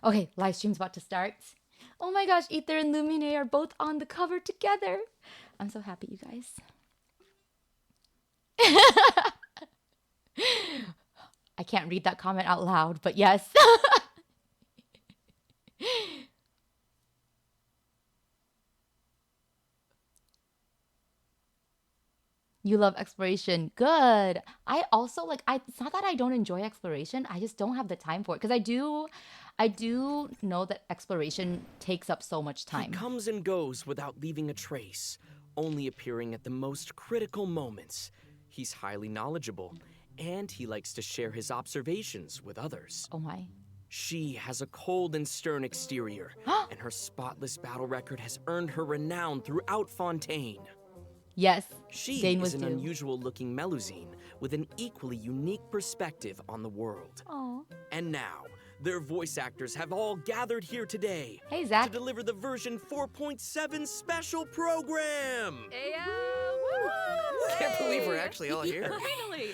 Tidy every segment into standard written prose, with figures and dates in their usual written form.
Okay, live stream's about to start. Oh my gosh, Ether and Lumine are both on the cover together. I'm so happy, you guys. I can't read that comment out loud, but yes. You love exploration. Good. I also like it's not that I don't enjoy exploration. I just don't have the time for it because I do know that exploration takes up so much time. He comes and goes without leaving a trace, only appearing at the most critical moments. He's highly knowledgeable, and he likes to share his observations with others. Oh my. She has a cold and stern exterior, and her spotless battle record has earned her renown throughout Fontaine. Yes, She Dane is was an due. unusual-looking Melusine with an equally unique perspective on the world. Aw. And now, their voice actors have all gathered here today Hey, to Zach. deliver the version 4.7 special program. Can't believe we're actually all here. Finally!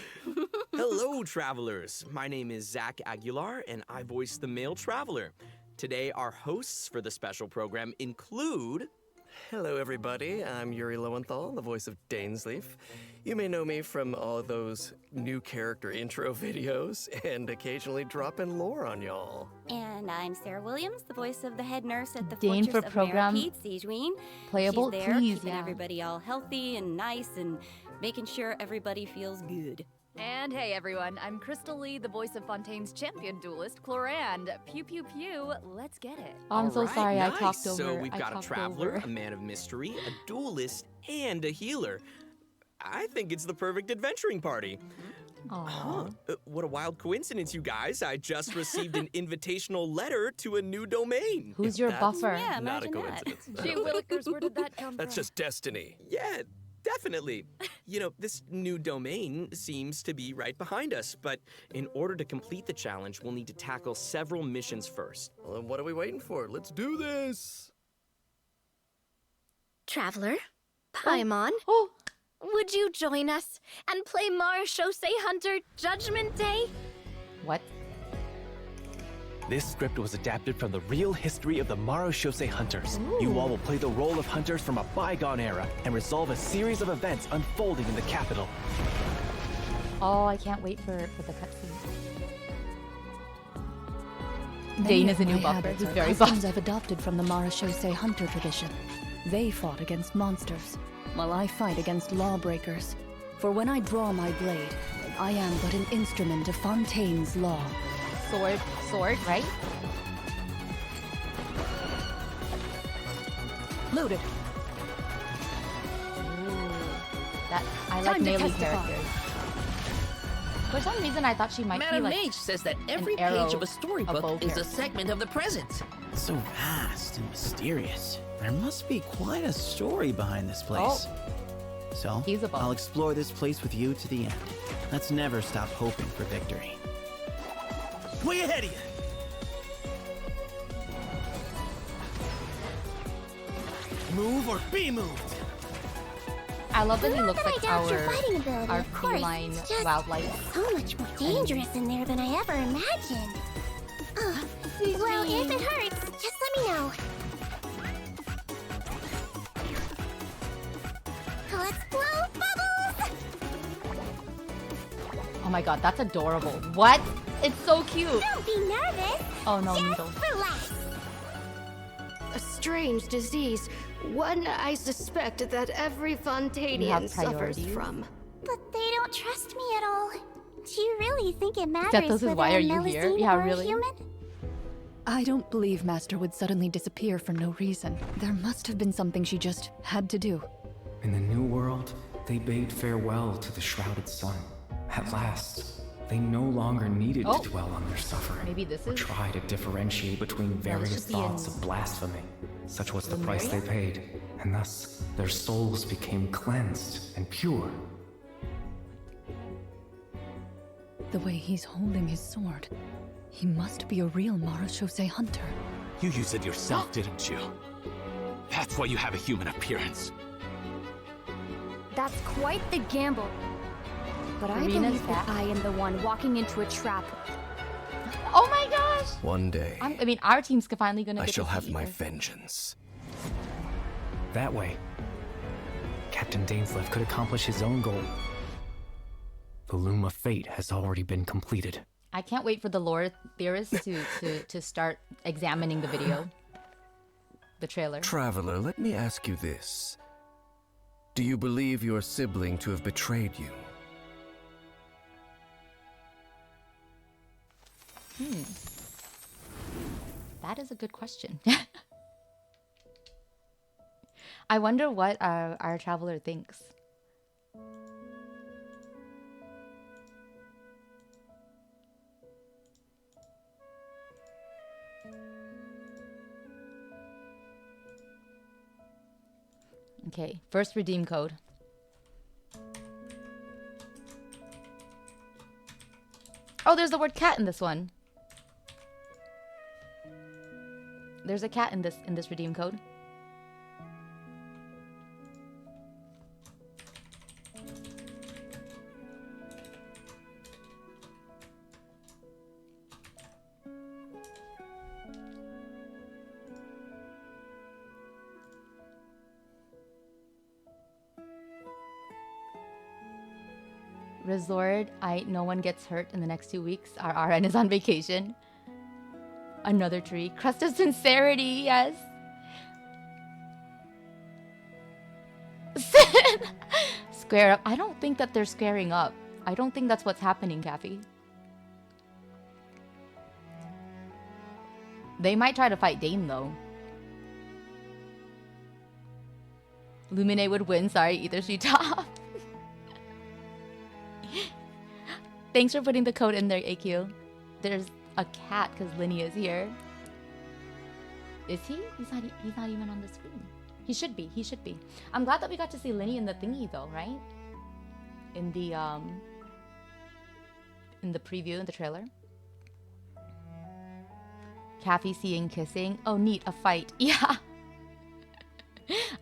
Hello, travelers. My name is Zach Aguilar, and I voice the male traveler. Today, our hosts for the special program include... Hello, everybody. I'm Yuri Lowenthal, the voice of Dainsleif. You may know me from all those new character intro videos and occasionally dropping lore on y'all. And I'm Sarah Williams, the voice of the head nurse at the Dane Fortress for of program Maripede, Sigewinne. playable, She's there, please, keeping yeah. everybody all healthy and nice and making sure everybody feels good. And hey everyone, I'm Crystal Lee, the voice of Fontaine's champion duelist, Clorinde. Pew pew pew, let's get it. Oh, I'm so All right, sorry, nice. I talked over. So we've I got a talked traveler, over. a man of mystery, a duelist, and a healer. I think it's the perfect adventuring party. Aw. What a wild coincidence, you guys. I just received an invitational letter to a new domain. Who's your That's buffer? Yeah, Not a imagine that. coincidence. Gee willikers, where did that come That's from? just destiny. Yeah, definitely. You know, this new domain seems to be right behind us, but in order to complete the challenge, we'll need to tackle several missions first. Well, then what are we waiting for? Let's do this. Traveler, Paimon, Oh, would you join us and play Marechaussee Hunter Judgment Day? what? This script was adapted from the real history of the Marechaussee Hunters. You all will play the role of hunters from a bygone era and resolve a series of events unfolding in the capital. Oh, I can't wait for the cutscene. Many Dane of is a new my buffer. habits He's are very customs buff. I've adopted from the Marechaussee Hunter tradition. They fought against monsters, while I fight against lawbreakers. For when I draw my blade, I am but an instrument of Fontaine's law. Sword, right? Loaded. That I like Time to melee testify. characters. For some reason, I thought she might Madam be like Mage says that every arrow page of a storybook bow is a character. segment of the present. So vast and mysterious. There must be quite a story behind this place. So, He's a bum. I'll explore this place with you to the end. Let's never stop hoping for victory. Way ahead of you! Move or be moved! I love that he Not looks that I like doubt your fighting ability, our of course. feline It's just wildlife. so much more dangerous in there than I ever imagined. Well, if it hurts, just let me know. Let's blow bubbles! Oh my god, that's adorable. What? It's so cute. Don't be nervous. Oh no, Just needles. relax. A strange disease, one I suspect that every You have Fontanian suffers priorities. from. But they don't trust me at all. Do you really think it matters Sethos is whether why are I'm you here? Melusine Yeah, or a really? human? I don't believe Master would suddenly disappear for no reason. There must have been something she just had to do. In the New World, they bade farewell to the shrouded sun. At last, they no longer needed Oh. to dwell on their suffering, Maybe this or is try to differentiate between various should be thoughts in of blasphemy. Such was the price Lemuria? they paid, and thus their souls became cleansed and pure. The way he's holding his sword. He must be a real Marechaussee Hunter. You used it yourself, didn't you? That's why you have a human appearance. That's quite the gamble. But I Furina's believe that back. I am the one walking into a trap. Oh my gosh! One day, I mean, our team's finally gonna I get shall to have see my her. vengeance. That way, Captain Dainsleif could accomplish his own goal. The loom of fate has already been completed. I can't wait for the lore theorists to start examining the video. The trailer. Traveler, let me ask you this. Do you believe your sibling to have betrayed you? That is a good question. I wonder what our traveler thinks. Okay, first redeem code. Oh, there's the word cat in this one. There's a cat in this redeem code. Resort, no one gets hurt in the next 2 weeks. Our RN is on vacation. Another tree. Crest of sincerity, yes. Square up. I don't think that they're squaring up. I don't think that's what's happening, Kathy. They might try to fight Dane, though. Lumine would win. Sorry, either she top. Thanks for putting the code in there, AQ. There's a cat because Linny is here. Is he? He's not even on the screen. He should be. He should be. I'm glad that we got to see Linny in the thingy though, right? In the preview, in the trailer. Kathy seeing kissing. Oh, neat, a fight. Yeah.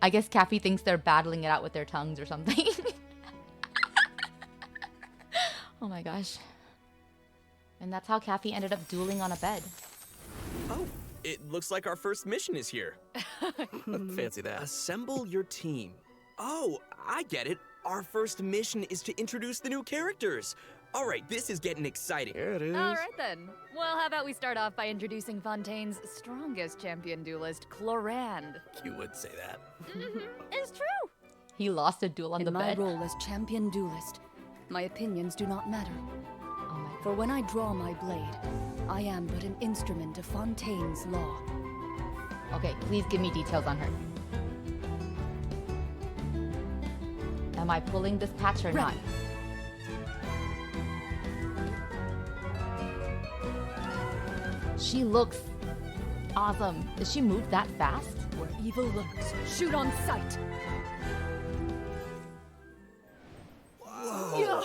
I guess Kathy thinks they're battling it out with their tongues or something. Oh my gosh. And that's how Kathy ended up dueling on a bed. Oh, it looks like our first mission is here. Fancy that. Assemble your team. Oh, I get it. Our first mission is to introduce the new characters. All right, this is getting exciting. Here it is. All right then. Well, how about we start off by introducing Fontaine's strongest champion duelist, Clorinde. You would say that. It's true. He lost a duel on the In my bed. role as champion duelist, my opinions do not matter. Oh my. For when I draw my blade, I am but an instrument of Fontaine's law. Okay, please give me details on her. Am I pulling this patch or not? She looks awesome. Does she move that fast? Where evil lurks, shoot on sight. Whoa.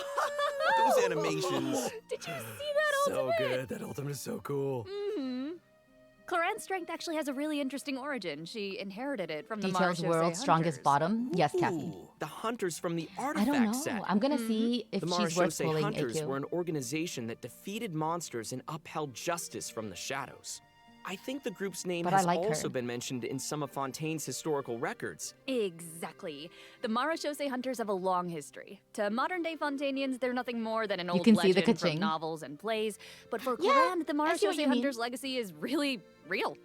Those animations. Did you see that So ultimate? good. That ultimate is so cool. Clorinde's strength actually has a really interesting origin. She inherited it from the Details Marshose world's strongest hunters. bottom? Yes, Kathy. Ooh, the hunters from the I artifact don't know. set. I'm gonna see if The she's worth Marshose pulling, Hunters AQ. were an organization that defeated monsters and upheld justice from the shadows. I think the group's name But I has like also her. been mentioned in some of Fontaine's historical records. Exactly. The Marshose hunters have a long history. To modern-day Fontainians, they're nothing more than an old can see the legend from ka-ching. novels and plays. But for Yeah, Clorinde, the I see what Marshose you mean. hunters' legacy is really real.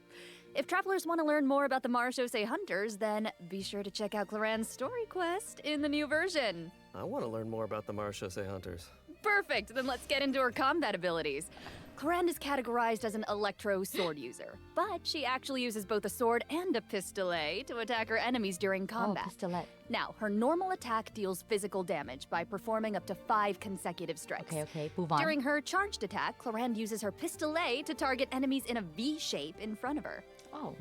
If travelers want to learn more about the Marshose hunters, then be sure to check out Clorinde's story quest in the new version. I want to learn more about the Marshose hunters. Perfect, then let's get into her combat abilities. Clorinde is categorized as an electro sword user, but she actually uses both a sword and a pistolet to attack her enemies during combat. Oh, pistolet. Now, her normal attack deals physical damage by performing up to 5 consecutive strikes. Okay, move on. During her charged attack, Clorinde uses her pistolet to target enemies in a V shape in front of her. Oh.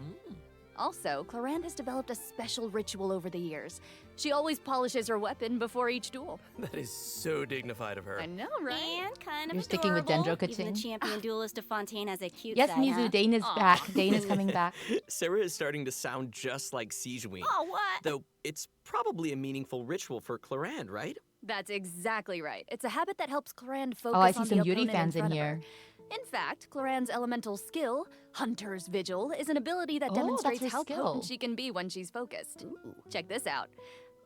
Also, Clorinde has developed a special ritual over the years. She always polishes her weapon before each duel. That is so dignified of her. I know, right? And kind of You're sticking with adorable. Dendro Even Kaching. the champion duelist of Fontaine has a cute Yes, side, Mizu, huh? Dane is Aw. back. Dane is coming back. Sarah is starting to sound just like Sigewinne. Oh, what? Though it's probably a meaningful ritual for Clorinde, right? That's exactly right. It's a habit that helps Clorinde focus Oh, I see on some the Yuri opponent fans in front of here. her. In fact, Clorande's elemental skill, Hunter's Vigil, is an ability that Oh, that's demonstrates her how skill. potent she can be when she's focused. Check this out.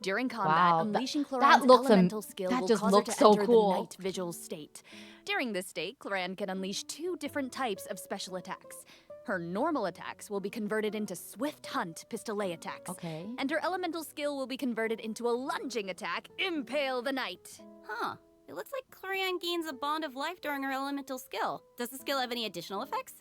During combat, Wow, unleashing that Clorande's looks elemental skill that will just cause her looks to so enter cool. the Night Vigil state. During this state, Clorinde can unleash 2 different types of special attacks. Her normal attacks will be converted into Swift Hunt Pistolet attacks. Okay. And her elemental skill will be converted into a lunging attack, Impale the Knight. Huh. It looks like Clorinde gains a bond of life during her elemental skill. Does the skill have any additional effects?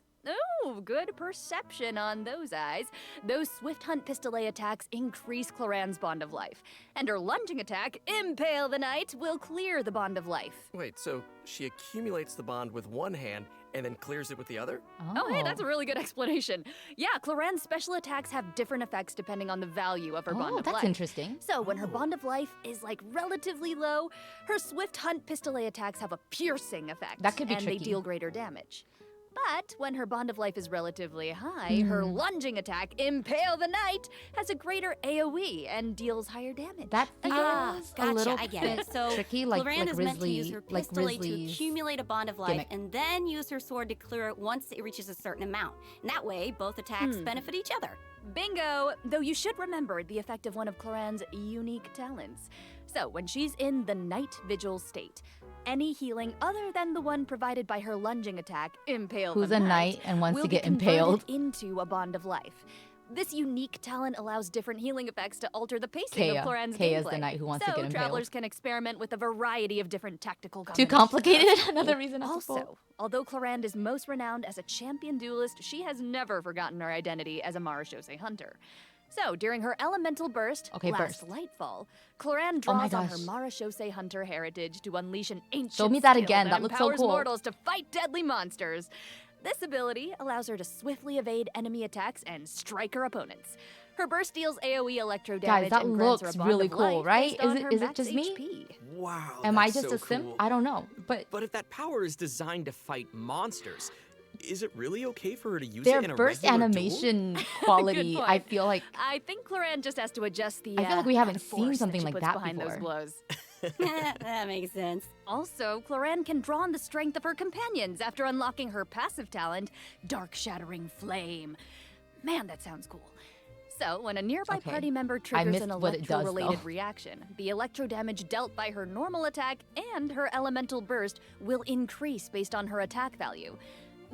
Oh, good perception on those eyes. Those Swift Hunt Pistolet attacks increase Clorande's bond of life. And her lunging attack, Impale the Knight, will clear the bond of life. Wait, so she accumulates the bond with one hand and then clears it with the other? Oh, hey, that's a really good explanation. Yeah, Clorande's special attacks have different effects depending on the value of her bond of life. That's interesting. So when her bond of life is like relatively low, her Swift Hunt Pistolet attacks have a piercing effect. That could be and tricky. they deal greater damage. But when her bond of life is relatively high, her lunging attack, Impale the Knight, has a greater AoE and deals higher damage. That Ah, feels a gotcha, little I get bit it. So tricky, like Clorinde is meant to use Risley, her like pistolet to Risley's accumulate a bond of life gimmick. and then use her sword to clear it once it reaches a certain amount. And that way, both attacks benefit each other. Bingo! Though you should remember the effect of one of Clorande's unique talents. So, when she's in the Night Vigil state, any healing other than the one provided by her lunging attack, Impale Who's the a Knight, knight and wants will to be get converted impaled. into a bond of life. This unique talent allows different healing effects to alter the pacing Kea. of Clorande's Kea gameplay. is the knight who wants to so get impaled. travelers can experiment with a variety of different tactical Too combinations. complicated? Another reason not to Also, fold. although Clorinde is most renowned as a champion duelist, she has never forgotten her identity as a Marashose hunter. So, during her elemental burst, Last Lightfall, Clorinde Oh my draws on her gosh. Marashose hunter heritage to unleash an ancient Show me that skill again. That looks so empowers cool. mortals to fight deadly monsters. This ability allows her to swiftly evade enemy attacks and strike her opponents. Her burst deals AoE electro damage Guys, that and grants her a looks bond really of cool, life right? based on Is her it max just me? HP. Wow. Am I that's just so a simp? cool. I don't know. But But if that power is designed to fight monsters, is it really okay for her to use their it in a burst regular animation quality, point. I feel like I think Clorinde just has to adjust the. I feel like we haven't the seen force something she like puts that behind those before. blows. That makes sense. Also, Clorinde can draw on the strength of her companions after unlocking her passive talent, Dark Shattering Flame. Man, that sounds cool. So, when a nearby Okay. party member triggers missed an what it does, electro-related though. reaction, the electro damage dealt by her normal attack and her elemental burst will increase based on her attack value.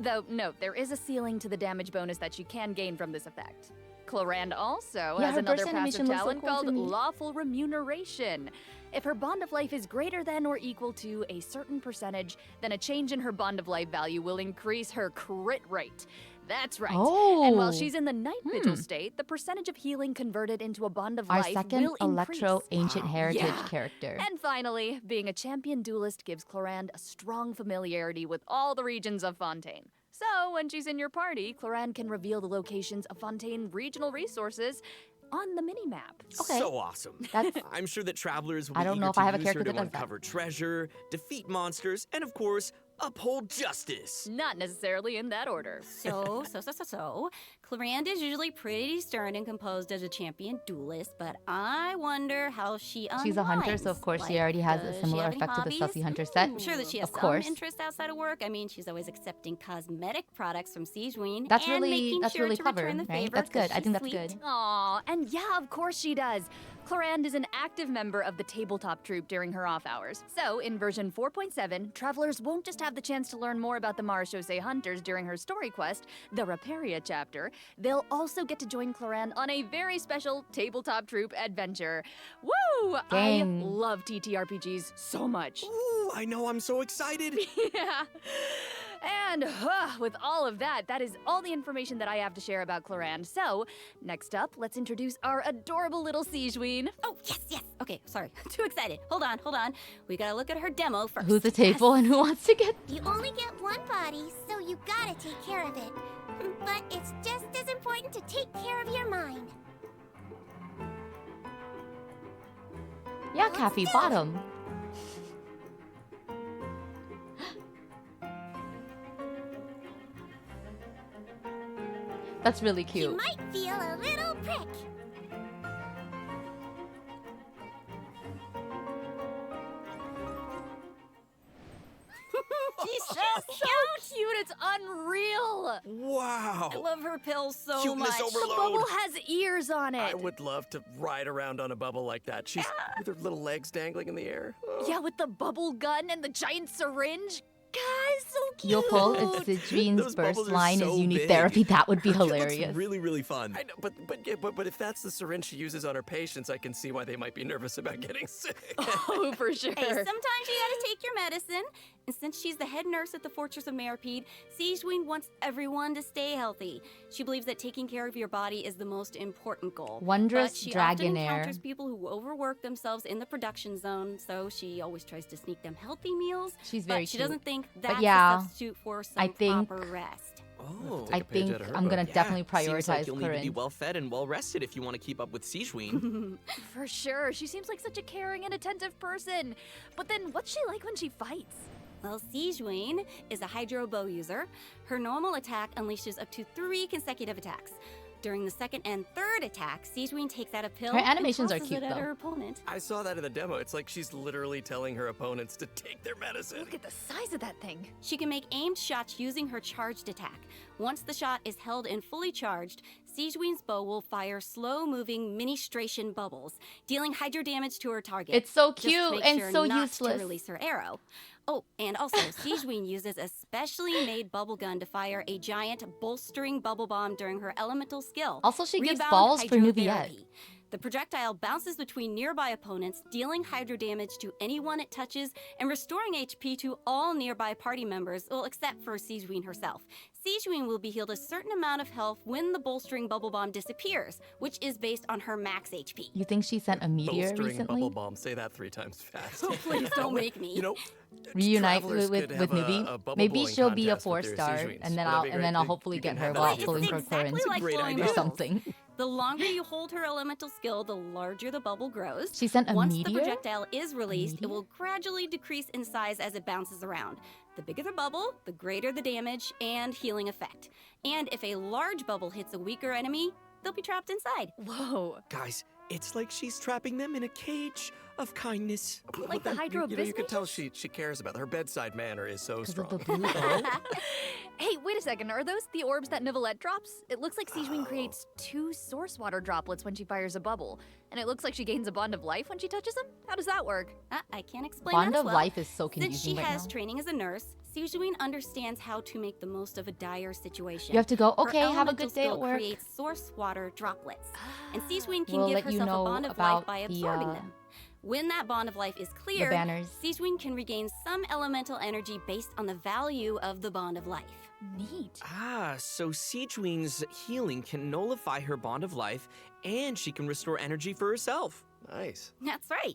Though, note, there is a ceiling to the damage bonus that she can gain from this effect. Clorinde also Yeah, has her another burst passive animation looks so talent cool to called me. Lawful Remuneration. If her bond of life is greater than or equal to a certain percentage, then a change in her bond of life value will increase her crit rate. That's right. And while Oh. she's in the Night Vigil state, the percentage of healing converted into a bond of our life second will Electro increase. Ancient Heritage Yeah. character. And finally, being a champion duelist gives Clorinde a strong familiarity with all the regions of Fontaine. So, when she's in your party, Clorinde can reveal the locations of Fontaine regional resources on the minimap. Okay. So awesome. That's I'm sure that travelers will I be don't eager know if to I have a use character her to that does that. uncover treasure, defeat monsters, and of course, uphold justice. Not necessarily in that order. So, Clorinde is usually pretty stern and composed as a champion duelist, but I wonder how she unwinds. She's a hunter, so of course she already has a similar effect to the Sussy Hunter set. I'm sure that she has Of course. some interest outside of work. I mean, she's always accepting cosmetic products from Sigewinne That's and really making sure to clever, return the right? favor That's 'cause good. I she's think that's sweet. good. Aw, and yeah, of course she does. Clorinde is an active member of the tabletop troupe during her off hours. So, in version 4.7, travelers won't just have the chance to learn more about the Marashose hunters during her story quest, the Raparia chapter, they'll also get to join Clorinde on a very special tabletop troupe adventure. Woo! Dang. I love TTRPGs so much. Ooh, I know, I'm so excited. Yeah. And with all of that, that is all the information that I have to share about Clorinde. So, next up, let's introduce our adorable little Sigewinne. Oh, yes. Okay, sorry. Too excited. Hold on. We gotta look at her demo first. Who's the table and who wants to get You only get one body, so you gotta take care of it. But it's just as important to take care of your mind. Yeah, Cappy, bottom. That's really You cute. might feel a little prick. She's so cute. cute. It's unreal. Wow. I love her pills so Cuteness much. overload. The bubble has ears on it. I would love to ride around on a bubble like that. She's with her little legs dangling in the air. Oh. Yeah, with the bubble gun and the giant syringe. Guys, so cute. You'll pull if Sigewinne's Those burst bubbles are line so is unique big. therapy. That would be It looks hilarious. really, really fun. I know, but if that's the syringe she uses on her patients, I can see why they might be nervous about getting sick. Oh, for sure. Hey, sometimes you gotta take your medicine. And since she's the head nurse at the Fortress of Meripede, Sigewinne wants everyone to stay healthy. She believes that taking care of your body is the most important goal. Wondrous but she often Dragonair. encounters people who overwork themselves in the production zone, so she always tries to sneak them healthy meals. She's very but she cute. doesn't think But that's yeah, a substitute for some I think- proper rest. Oh, I think I'm gonna definitely Seems like prioritize you'll need to be Clorinde. well fed and well rested if you want to keep up with Sigewinne. For sure. She seems like such a caring and attentive person. But then what's she like when she fights? Well, Sigewinne is a hydro bow user. Her normal attack unleashes up to 3 consecutive attacks. During the second and third attack, Sigewinne takes out a pill Her animations and are tosses cute, it at though. her opponent. I saw that in the demo. It's like she's literally telling her opponents to take their medicine. Look at the size of that thing. She can make aimed shots using her charged attack. Once the shot is held and fully charged, Sigewinne's bow will fire slow-moving ministration bubbles, dealing hydro damage to her target. It's so Just to cute make and sure so not useless. to release her arrow. Oh, and also, Sigewinne uses a specially made bubble gun to fire a giant bolstering bubble bomb during her elemental skill. Also, she gives Rebound balls for Hydro Nubiette. Therapy. The projectile bounces between nearby opponents, dealing hydro damage to anyone it touches and restoring HP to all nearby party members, well, except for Sigewinne herself. Sigewinne will be healed a certain amount of health when the bolstering bubble bomb disappears, which is based on her max HP. You think she sent a meteor Bolstering recently? bubble bomb. Say that 3 times fast. Please don't make me. You know, Reunite travelers with could have Newbie? a bubble Maybe blowing she'll be a contest with their 4-star, Sigewinnes. and then Would that be great? I'll They- hopefully you get can her have that while as a- pulling for exactly Clorinde like Great blowing idea. or bubbles. something. The longer you hold her elemental skill, the larger the bubble grows. She sent a Once meteor? the projectile is released, Meteor? it will gradually decrease in size as it bounces around. The bigger the bubble, the greater the damage and healing effect. And if a large bubble hits a weaker enemy, they'll be trapped inside. Whoa. Guys, it's like she's trapping them in a cage of kindness. Like the Hydro You know, you can tell Business? she cares about her bedside manner is so Because strong. of the blue bow. Hey, wait a second. Are those the orbs that Nivelette drops? It looks like Sigewinne creates 2 source water droplets when she fires a bubble. And it looks like she gains a bond of life when she touches them? How does that work? I can't explain Bond that as of well. life is so Since confusing she right has now. training as a nurse, Sigewinne understands how to make the most of a dire situation. You have to go, Her okay, have a elemental good day at skill work. creates source water droplets, and Sigewinne can We'll give let you herself know a bond of about life by the, absorbing them. When that bond of life is clear, banners. Sigewinne can regain some elemental energy based on the value of the bond of life. Neat. Ah, so Sigewinne's healing can nullify her bond of life, and she can restore energy for herself. Nice. That's right.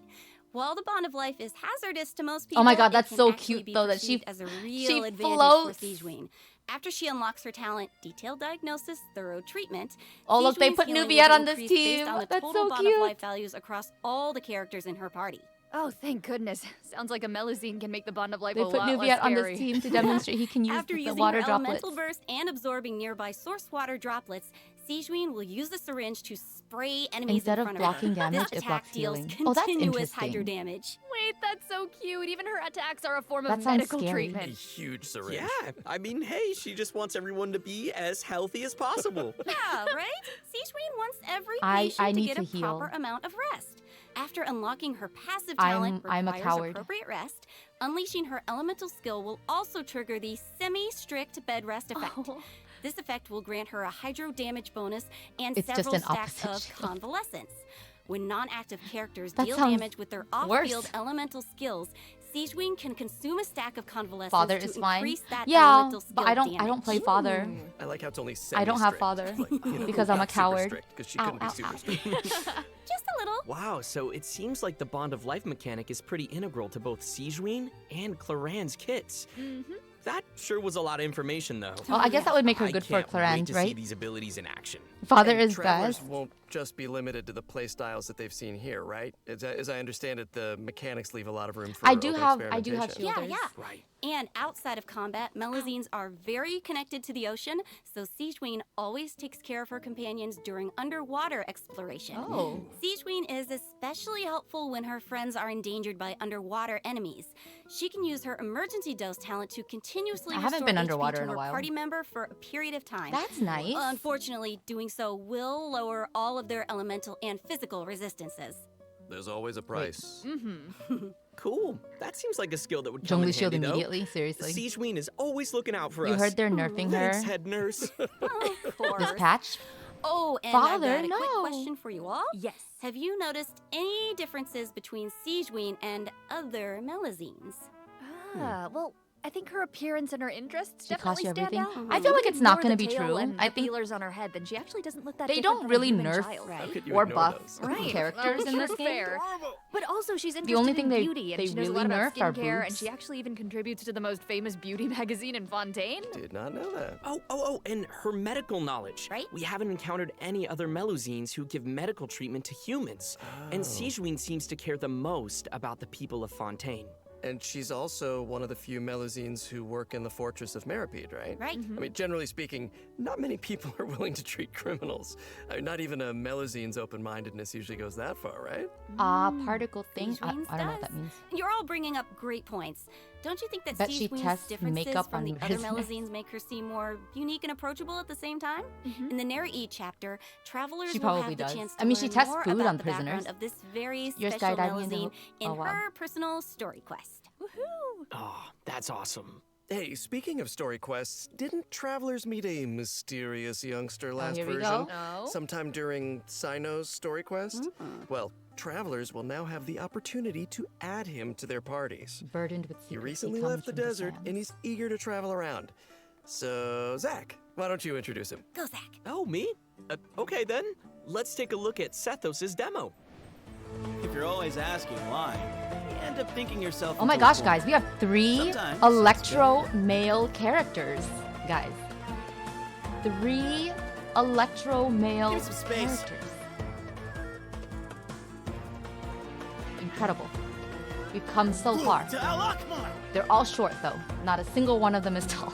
While the bond of life is hazardous to most people, Oh my God, it that's can so actually cute, be though, that she- perceived as a she real advantage floats. for Sigewinne. After she unlocks her talent, detailed diagnosis, thorough treatment. Oh, look, they Sigewinne's put healing Nubiette will on this increase based team. on the That's total so bond cute. of life values across all the characters in her party. Oh, thank goodness. Sounds like a Melusine can make the bond of life They a put lot less Nubiette on scary. this team to demonstrate he can use After the using water her droplets. elemental burst and absorbing nearby source water droplets, Sigewinne will use the syringe to spray enemies Instead in of front blocking of her. damage, This it attack blocks deals healing. Oh, that's continuous hydro interesting. damage. Wait, that's so cute. Even her attacks are a form That of sounds medical scary. A treatment. huge syringe. Yeah, I mean, hey, she just wants everyone to be as healthy as possible. Yeah, right? Sigewinne wants every I patient to need get to a heal. proper amount of rest. After unlocking her passive I'm talent a requires coward. appropriate rest, unleashing her elemental skill will also trigger the semi-strict bed rest effect. Oh. This effect will grant her a hydro damage bonus and It's just several an stacks of opposite. convalescence. When non-active characters That deal sounds damage with their off-field worse. elemental skills, Sigewinne can consume a stack of convalescence Father to is fine. increase that Yeah, elemental skill but I don't damage. play father. I like how it's only I don't have semi-strict. father Like, you know, because I'm a not super coward. strict, 'cause she Ow, couldn't be ow, super ow. strict. Just a little. Wow, so it seems like the bond of life mechanic is pretty integral to both Sigewinne and Clorinde's kits. That sure was a lot of information, though. Well, I guess that would make her I good for can't wait Clorinde, to see right? these abilities in action. Father And is travelers best. won't just be limited to the playstyles that they've seen here, right? As I understand it, the mechanics leave a lot of room for I do have experimentation. shielders. Yeah. Right. And outside of combat, Melazines are very connected to the ocean, so Sigewinne always takes care of her companions during underwater exploration. Oh. Sigewinne is especially helpful when her friends are endangered by underwater enemies. She can use her emergency dose talent to continuously I haven't restore been HP underwater to in a her while. party member for a period of time. That's nice. Unfortunately, doing so will lower all of their elemental and physical resistances. There's always a price. Cool. That seems like a skill that would come in Jungle shield handy, though. immediately? Seriously? Sigewinne is always looking out for You us. heard they're nerfing her? Thanks, head nurse. Of course. This patch? Oh, and Father, I've got a quick no. question for you all. Yes. Have you noticed any differences between Sigewinne and other Melazines? Well, I think her appearance and her interests She costs definitely you stand everything? out. I feel like If it's you not ignore gonna the be tail true. and I the think feelers on her head, then she actually doesn't look that they different don't from a really human nerf child. How could you or ignore buff those? Right. characters in this game. Fair. But also she's interested only thing in they- beauty and they she knows really a lot about nerfed are skincare and boobs. she actually even contributes to the most famous beauty magazine in Fontaine. Did not know that. Oh, and her medical knowledge. Right. We haven't encountered any other Melazines who give medical treatment to humans. And Sigewinne seems to care the most about the people of Fontaine. And she's also one of the few Melazines who work in the Fortress of Meripede, right? Right. I mean, generally speaking, not many people are willing to treat criminals. I mean, not even a Melazine's open-mindedness usually goes that far, right? Particle thing? I Sigewinne's don't know what does. that means. You're all bringing up great points. Don't you think that Bet she Sigewinne's tests differences makeup from on the other prisoners. Melazines make her seem more unique and approachable at the same time? In the Narrate chapter, travelers She will probably have the does. chance to I mean, she learn tests more food about on the background prisoners. of this very You're special skydiving in the Melazine in oh, wow. her personal story quest. Oh, that's awesome. Hey, speaking of story quests, didn't travelers meet a mysterious youngster last here we version? go. Oh. Sometime during Sino's story quest? Well, travelers will now have the opportunity to add him to their parties. Burdened with He secrets, recently comes left the from desert sands. and he's eager to travel around. So, Zach, why don't you introduce him? Go, Zach. Oh, me? Okay then. Let's take a look at Sethos' demo. If you're always asking why, you end up thinking yourself. Oh my into a gosh, corner. guys, we have 3 Sometimes electro male characters, guys. 3 electro male Give me some space. characters. Incredible. We've come so far. To Al-Akmar! They're all short though. Not a single one of them is tall.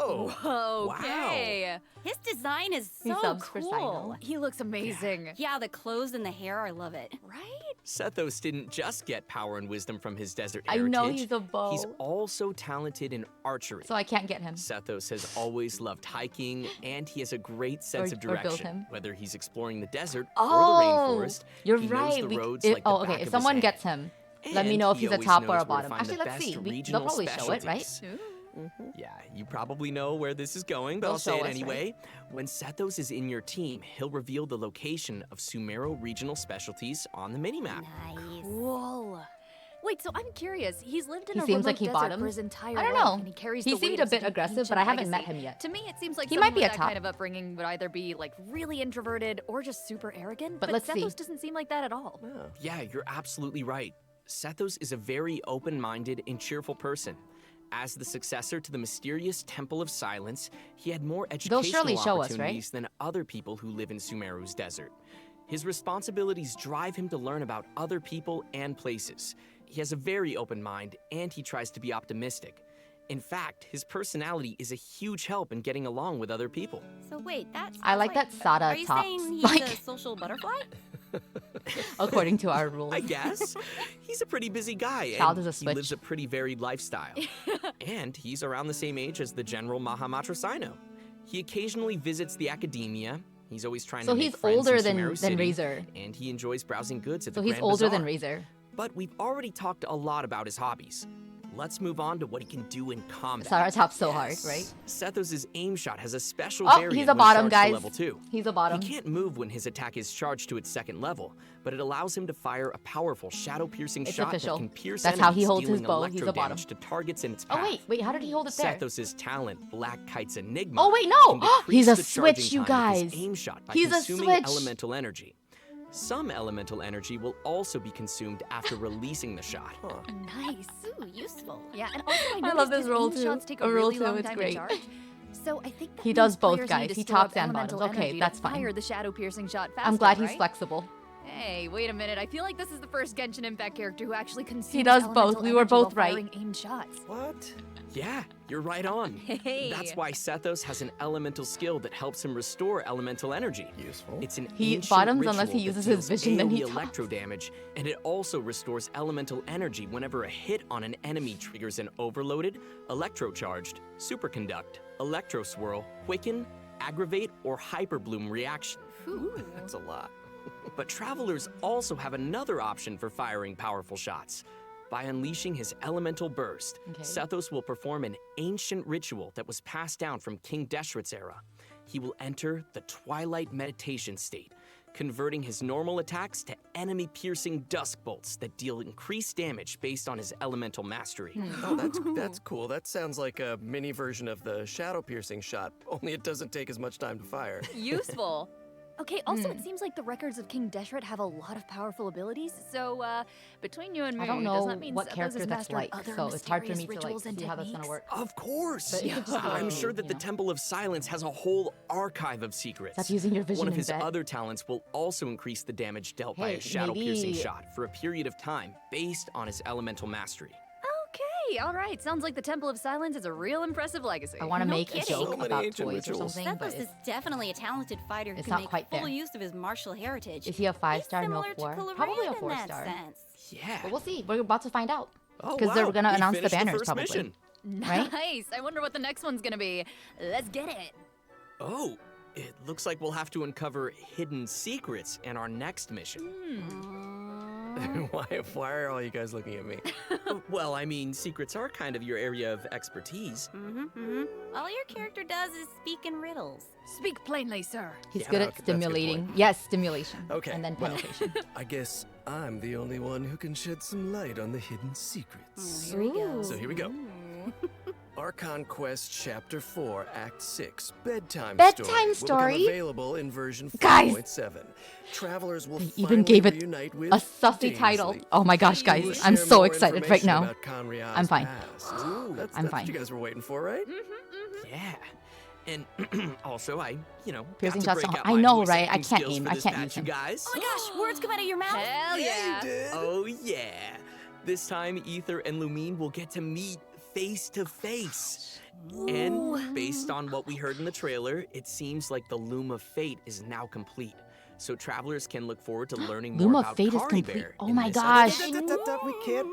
Oh, Okay. His design is He so subs for cool. Sino. He looks amazing. Yeah, the clothes and the hair, I love it. Right? Sethos didn't just get power and wisdom from his desert I heritage. know he's a bow. He's also talented in archery. So I can't get him. Sethos has always loved hiking, and he has a great sense Or- of or build direction. him. Whether he's exploring the desert Oh, or the rainforest, you're he right. knows the roads If like the back okay, of if his someone hand. gets him, let me And know if he he's a always top or knows a where to bottom. find Actually, the let's best see. They'll regional probably show it, right? specialties. Yeah, you probably know where this is going, but They'll I'll say show it us, right? anyway. When Sethos is in your team, he'll reveal the location of Sumero regional specialties on the minimap. Nice. Cool. Wait, so I'm curious. He's lived in He a seems remote like he desert bottoms. for his entire I don't life, know. and he carries He the seemed weight a of bit some aggressive, ancient but I haven't met legacy. him yet. To me, it seems like He someone might be with a that top. kind of upbringing would either be like really introverted or just super arrogant. But let's see. Sethos doesn't seem like that at all. Yeah, you're absolutely right. Sethos is a very open-minded and cheerful person. As the successor to the mysterious Temple of Silence, he had more educational surely show us, right? opportunities than other people who live in Sumeru's desert. His responsibilities drive him to learn about other people and places. He has a very open mind, and he tries to be optimistic. In fact, his personality is a huge help in getting along with other people. So wait, that's I like that Sada Are you tops. saying he's Like- a social butterfly? According to our rules. I guess. He's a pretty busy guy, Child and is a he lives switch. a pretty varied lifestyle. And he's around the same age as the General Mahamatra Sino. He occasionally visits the academia. He's always trying So to make he's friends older in than Sumeru City, Razor. and he enjoys browsing goods at So the he's Grand older Bazaar. than Razor. But we've already talked a lot about his hobbies. Let's move on to what he can do in combat. Sada top's so hard, right? Sethos' aim shot has a special Oh, variant he's a when bottom, charged to guys. level 2. He's a bottom. He can't move when his attack is charged to its second level, but it allows him to fire a powerful shadow-piercing It's shot official. that can pierce That's how he enemies, holds his dealing bow. He's electro a bottom. damage to targets in its Oh path. wait, how did he hold it there? Sethos' talent, Black Kite's Enigma. Oh wait, no! can decrease He's a the charging switch, you time of his guys. aim shot by He's a consuming switch. elemental energy. Some elemental energy will also be consumed after releasing the shot. Nice. Ooh, useful. Yeah, and also I love noticed this his roll aim too. shots take A a roll really too, long it's time great. to charge. So I think that He means does both, players guys. need to He store up tops and elemental bottoms. Okay, energy that's to fine. fire the shadow piercing shot faster, I'm glad he's right? flexible. Hey, wait a minute. I feel like this is the first Genshin Impact character who actually consumes He does both. elemental We were energy while both right. firing aimed shots. What? Yeah, you're right on. Hey. That's why Sethos has an elemental skill that helps him restore elemental energy. Useful. It's an He ancient bottoms ritual unless he that uses his deals vision, then he AoE tops. electro damage, and it also restores elemental energy whenever a hit on an enemy triggers an overloaded, electrocharged, superconduct, electro swirl, quicken, aggravate, or hyperbloom reaction. That's a lot. But travelers also have another option for firing powerful shots. By unleashing his elemental burst, Okay. Sethos will perform an ancient ritual that was passed down from King Deshret's era. He will enter the Twilight Meditation state, converting his normal attacks to enemy-piercing dusk bolts that deal increased damage based on his elemental mastery. Oh, that's cool. That sounds like a mini version of the shadow piercing shot, only it doesn't take as much time to fire. Useful. Okay, also it seems like the records of King Deshret have a lot of powerful abilities, so between you and me, I don't does know that mean what Sethos character has that's mastered like, other so it's hard for me mysterious to like rituals and see how that's gonna techniques? work. Of course! But it's just I'm like, sure that the you know. Temple of Silence has a whole archive of secrets. Stop using your vision One of in his bed. other talents will also increase the damage dealt by Hey, a shadow-piercing maybe- shot for a period of time based on his elemental mastery. Okay, all right. Sounds like the Temple of Silence is a real impressive legacy. I want to No make a kidding. joke So many about ancient toys rituals. or something, but Sethos is definitely a talented fighter who it's can not make quite full there. use of his martial heritage. is he a He's 5-star, no similar to 4? Clorinde Probably a in that 4-star. sense. Yeah. But we'll see. We're about to find out. Oh, Because they're wow. gonna We announce the finished banners, first probably. mission. Right? Nice. I wonder what the next one's gonna be. Let's get it. Oh, it looks like we'll have to uncover hidden secrets in our next mission. Why are all you guys looking at me? Well, I mean, secrets are kind of your area of expertise. All your character does is speak in riddles. Speak plainly, sir. He's Yeah, good okay, at that's a good stimulating. point. Yes, stimulation. Okay, And then well. penetration. I guess I'm the only one who can shed some light on the hidden secrets. Here we go. So here we go. Archon Quest Chapter 4, Act 6, Bedtime Bedtime Story. Story? Will become available in version Guys! 4.7. Travelers will They finally even gave it reunite with a sussy title. Dainsley. Oh my gosh, We'll guys. I'm share so more excited right information now. about Conriad's I'm fine. past. That's I'm what fine. you guys were waiting for, right? Yeah. And also, I, Piercing got to shots break don't- out I my know, voice right? I acting can't skills aim. for I this can't batch, use you them. guys. Oh my gosh, words come out of your mouth. Hell yeah. Oh yeah. This time, Ether and Lumine will get to meet face to face. And based on what we heard in the trailer, it seems like the Loom of Fate is now complete. So travelers can look forward to learning more Loom of about Fate is Kari complete. Bear Oh in my this gosh. We can't,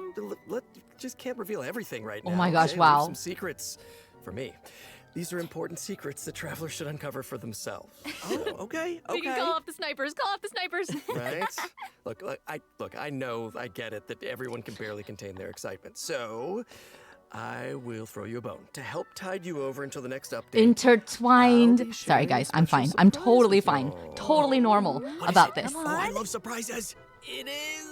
just can't reveal everything right now. Oh my gosh, okay? We have wow. some secrets for me. These are important secrets that travelers should uncover for themselves. Oh, okay, We can call off the snipers. Call off the snipers. Right? I know, I get it that everyone can barely contain their excitement. So, I will throw you a bone to help tide you over until the next update. I'll Intertwined. be Sorry, sharing a guys. I'm special fine. I'm surprise totally with fine. y'all. Totally normal What is about it? this. Oh, I love surprises. It is.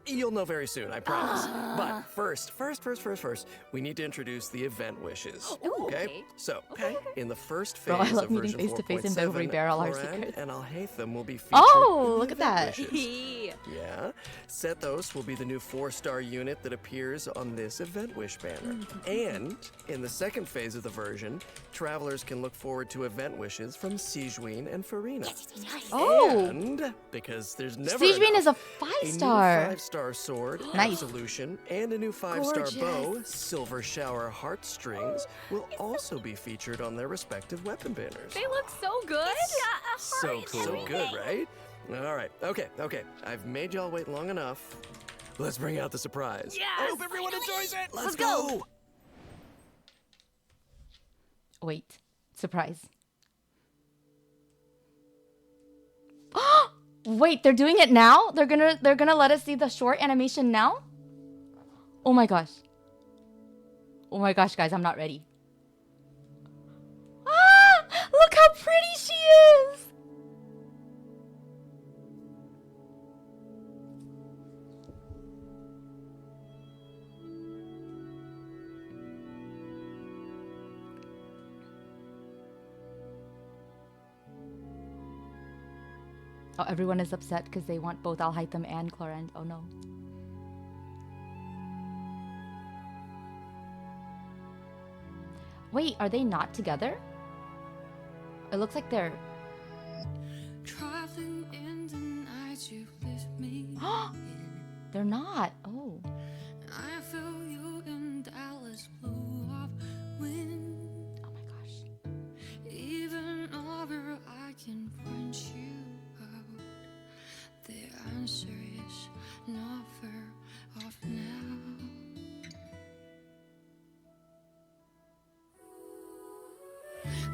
You'll know very soon, I promise. But first, we need to introduce the event wishes. okay. So, in the first phase Bro, I love of meeting version face-to-face in 4.7, Beverly Barrel Our Clorinde Secrets. and Alhaitham will be featured Oh, in the look at event that. wishes. Yeah. Sethos will be the new 4-star unit that appears on this event wish banner. And in the second phase of the version, travelers can look forward to event wishes from Sigewinne and Furina. Oh. And because there's never Sigewinne is a enough, a new 5-star. 5-star sword, Nice. Absolution, and a new 5-star bow, Silver Shower Heartstrings, will also be featured on their respective weapon banners. They look so good. So cool. So good, right? All right. Okay. I've made y'all wait long enough. Let's bring out the surprise. Yes, I hope everyone enjoys it. Let's go. Wait. Surprise. Wait, they're doing it now? They're gonna let us see the short animation now? Oh my gosh. Oh my gosh, guys, I'm not ready. Ah! Look how pretty she is! Oh, everyone is upset because they want both Alhaitham and Clorinde. Oh no. Wait, are they not together? It looks like they're... They're not. Oh. I feel you in Dallas, blew off wind. Oh my gosh. Even over, I can point you out. The answer is not far off now.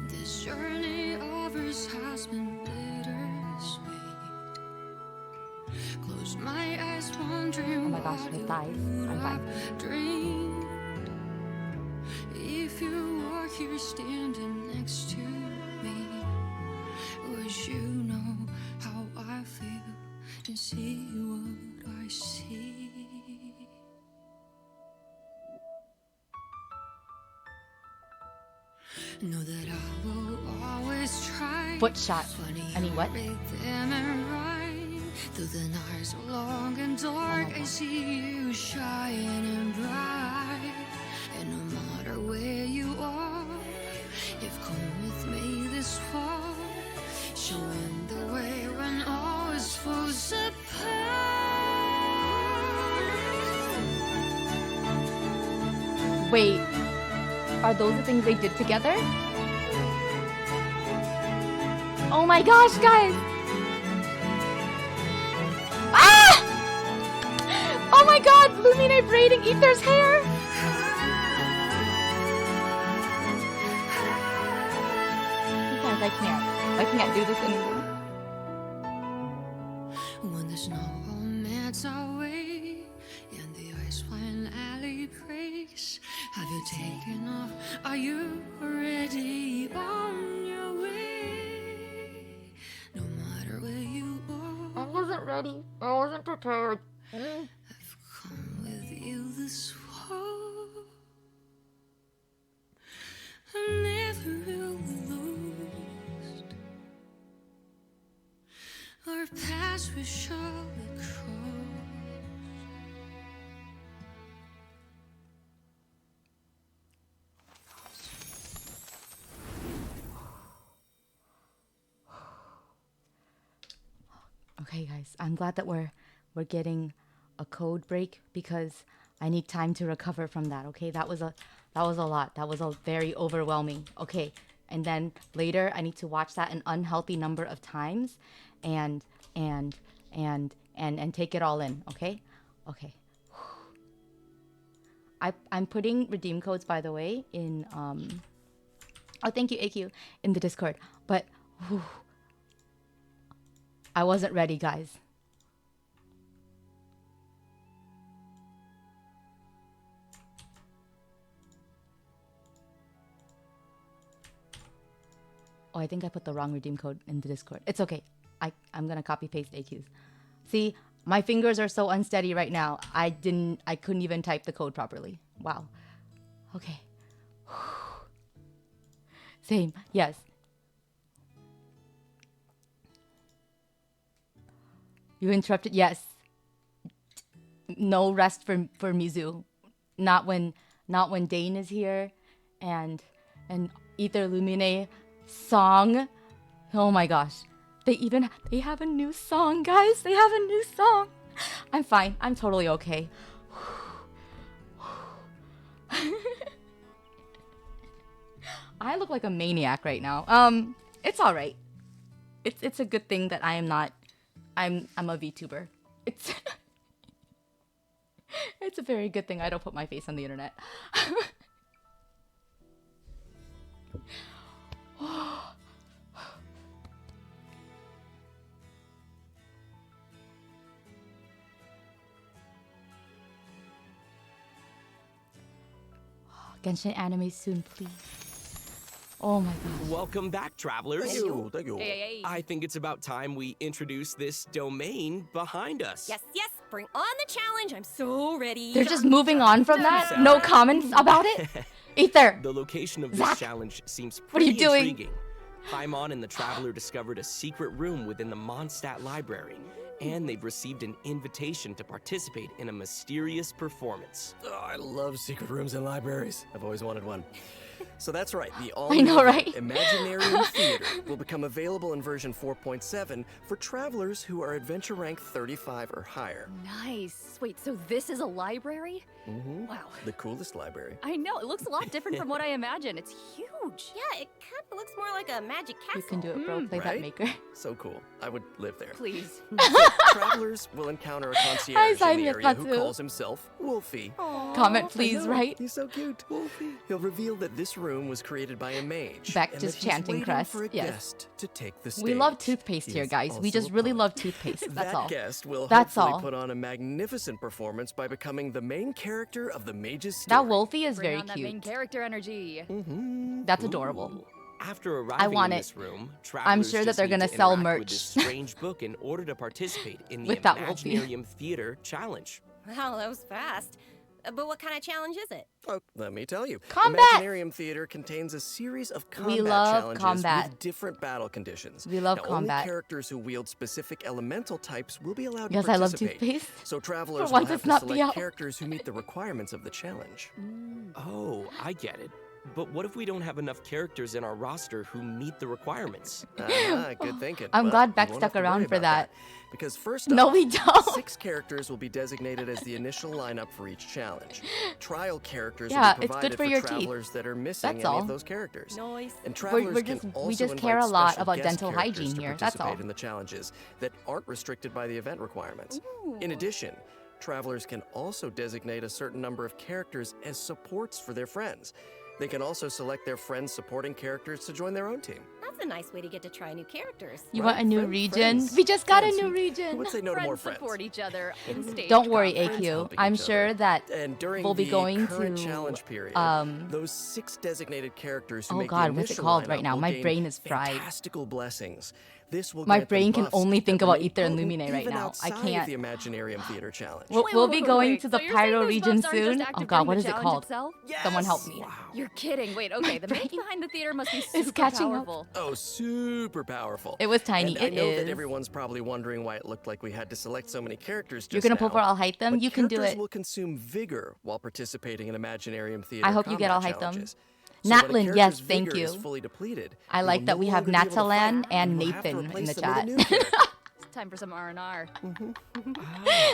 This journey of ours has been bittersweet. Close my eyes, wondering oh my gosh, my thighs. I'm fine. dreamed. If you were here standing next to me, would you know how I feel and see what I see? Know that I will always try. Foot shot. I mean, what? Through the night so long and dark, I see you shining bright. And no matter where you are, you've come with me this far, showing the way when all is falls apart. Wait, are those the things they did together? Oh my gosh, guys! Ah! Oh my god, Lumine braiding Ether's hair! You guys, I can't do this anymore. When the snow melts away and the ice fine alley breaks, have you taken off? Are you already on your way? No matter where you are, I wasn't ready. I wasn't prepared. I've come with you this far. I'm never really lost. Our paths will surely cross. Okay, guys, I'm glad that we're getting a code break because I need time to recover from that. Okay, that was a lot. That was a very overwhelming. Okay, and then later I need to watch that an unhealthy number of times, and take it all in. Okay, okay. I'm putting redeem codes, by the way, in oh, thank you, AQ, in the Discord. But whew, I wasn't ready, guys. Oh, I think I put the wrong redeem code in the Discord. It's okay. I'm gonna copy paste AQs. See, my fingers are so unsteady right now. I couldn't even type the code properly. Wow. Okay. Same. Yes. You interrupted. Yes. No rest for Mizu. Not when Dane is here, and Ether Lumine song. Oh my gosh. They have a new song, guys. They have a new song. I'm fine. I'm totally okay. I look like a maniac right now. It's all right. It's a good thing that I am not. I'm a VTuber. It's it's a very good thing I don't put my face on the internet. Genshin anime soon, please. Oh my god. Welcome back, travelers. Thank you, thank you. Hey. I think it's about time we introduce this domain behind us. Yes, bring on the challenge. I'm so ready. They're just moving on from that? No comments about it? Ether! The location of this Zach, challenge seems what are pretty you doing? intriguing. Paimon and the Traveler discovered a secret room within the Mondstadt Library, and they've received an invitation to participate in a mysterious performance. Oh, I love secret rooms in libraries. I've always wanted one. So that's right, the I know, right? Imaginarium Theater will become available in version 4.7 for travelers who are adventure rank 35 or higher. Nice. Wait, so this is a library? Mm-hmm. Wow. The coolest library. I know, it looks a lot different from what I imagined. It's huge. Yeah, it kind of looks more like a magic castle. You can do it, bro. Play that Right? maker. So cool. I would live there. Please. So, travelers will encounter a concierge in the area who calls himself Wolfie. Comment, I please, know, right? He's so cute. Wolfie. He'll reveal that this room was created by a mage. Beck and just that he's chanting waiting crest. for a Yes. guest to take the stage. We love toothpaste He here, is guys. We also just a really poet. love toothpaste. That's That all. guest will That's hopefully all. put on a magnificent performance by becoming the main character of the mage's story. That Wolfie is Bring very on that main cute. character energy. That's adorable. After arriving want in it. this room, I'm travelers sure that just they're need gonna to sell interact merch. with this strange book in order to participate in the With that Wolfie. Imaginarium Theater Challenge. Wow, that was fast. But what kind of challenge is it? Oh, let me tell you. Combat! Imaginarium Theater contains a series of combat We love challenges combat. with different battle conditions. We love now, combat. Only characters who wield specific elemental types will be allowed Yes, to I love participate. toothpaste. So travelers For will once have it's to not select Meow. characters who meet the requirements of the challenge. Oh, I get it. But what if we don't have enough characters in our roster who meet the requirements? Good thinking. I'm But glad you Beck won't stuck have to around worry for about that. Because first No, off, we don't. 6 characters will be designated as the initial lineup for each challenge. Trial characters Yeah, will be it's provided good for your teeth. travelers that are missing That's any all. of those characters. Nice. And travelers we're can just- we also just care invite a lot special about guest dental characters hygiene to here, that's all. participate in the challenges that aren't restricted by the event requirements. In addition, travelers can also designate a certain number of characters as supports for their friends. They can also select their friends' supporting characters to join their own team. That's a nice way to get to try new characters. You Right, want a new friend- region? friends. We just got Friends. a new Who region. would say no to more Friends friends? support each other in stage Don't worry, conference. AQ. helping I'm each other. sure that And during we'll be the going current to challenge period, those 6 designated characters who Oh make God, the what's it initial called lineup right now? will My gain brain is fried. fantastical blessings. This will My grant them brain can buffs only that think about remain Ether and potent Lumine right even now. I outside of can't. the Imaginarium Theater Challenge. We'll be going to the So you're saying Pyro those region buffs aren't just soon. Oh active God, during what the is it challenge called? itself? Someone help me. You're kidding. Wait, okay, the mage behind the theater must be It's super catching up. powerful. Oh, super powerful. It was tiny. And I It know is. that everyone's probably wondering why it looked like we had to select so many characters just You're gonna pull now, for Alhaitham? but You can do characters it. will consume vigor while participating in Imaginarium Theater I hope you get combat Alhaitham. challenges. So when a Natlin, yes, character's thank vigor is you. fully depleted, I they like will that no we have longer be able to fight, Natalan and you will have to Nathan in replace the them with a chat. new character. It's time for some R&R.